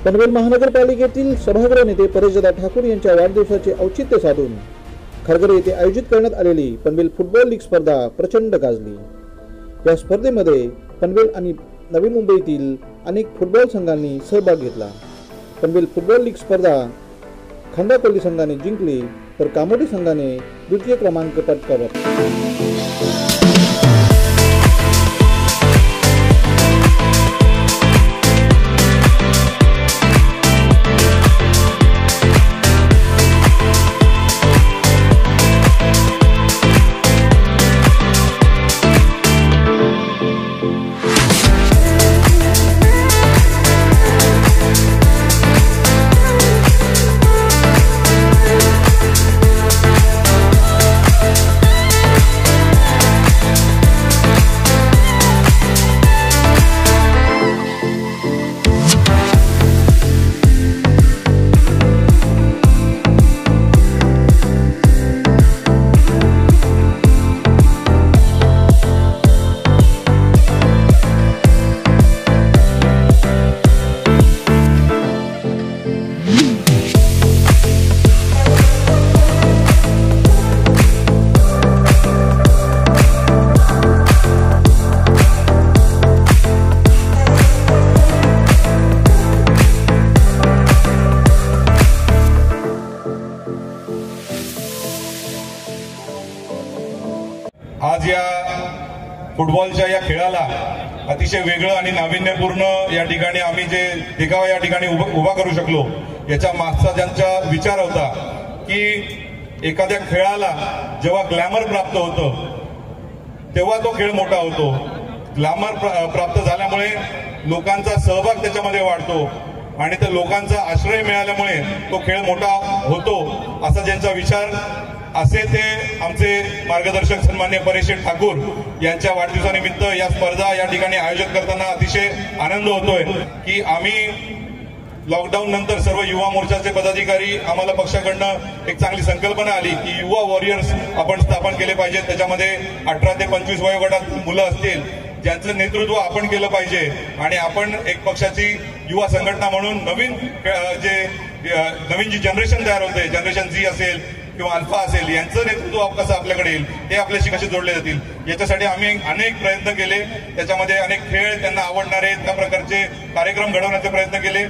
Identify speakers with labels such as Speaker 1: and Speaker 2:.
Speaker 1: पनवेल महानगरपालिकेतील सभागृह नेते परेशदादा ठाकूर यांच्या वाढदिवसाचे औचित्य साधून खरगरे येथे आयोजित करण्यात आलेली पनवेल फुटबॉल लीग स्पर्धा प्रचंड गाजली। या स्पर्धेमध्ये पनवेल आणि नवी मुंबईतील अनेक फुटबॉल संघांनी सहभाग घेतला। पनवेल फुटबॉल लीग स्पर्धा खंडापल्ली संघाने जिंकली तर कामोडी संघाने द्वितीय क्रमांक पटकावला।
Speaker 2: आज या फुटबॉलच्या या खेळाला अतिशय वेगळं आणि नाविन्यपूर्ण या ठिकाणी आम्ही जे देखावा या ठिकाणी उभा करू शकलो, याच्या मागचा ज्यांचा विचार होता की एखाद्या खेळाला जेव्हा ग्लॅमर प्राप्त होतं तेव्हा तो खेळ मोठा होतो। ग्लॅमर प्राप्त झाल्यामुळे लोकांचा सहभाग त्याच्यामध्ये वाढतो आणि त्या लोकांचा आश्रय मिळाल्यामुळे तो खेळ मोठा होतो, असा ज्यांचा विचार असे ते आमचे मार्गदर्शक सन्माननीय परेश ठाकूर यांच्या वाढदिवसानिमित्त या स्पर्धा या ठिकाणी आयोजित करताना अतिशय आनंद होतोय की आम्ही लॉकडाऊन नंतर सर्व युवा मोर्चाचे पदाधिकारी आम्हाला पक्षाकडनं एक चांगली संकल्पना आली की युवा वॉरियर्स आपण स्थापन केले पाहिजेत। त्याच्यामध्ये 18 ते 25 वयोगटात मुलं असतील ज्यांचं नेतृत्व आपण केलं पाहिजे आणि आपण एक पक्षाची युवा संघटना म्हणून नवीन जी जनरेशन तयार होते, जनरेशन Z असेल किंवा अल्फा असेल, यांचं नेतृत्व कसं आपल्याकडे येईल, ते आपल्याशी कसे जोडले जातील, याच्यासाठी आम्ही अनेक प्रयत्न केले। त्याच्यामध्ये अनेक खेळ त्यांना आवडणारे त्या प्रकारचे कार्यक्रम घडवण्याचे प्रयत्न केले।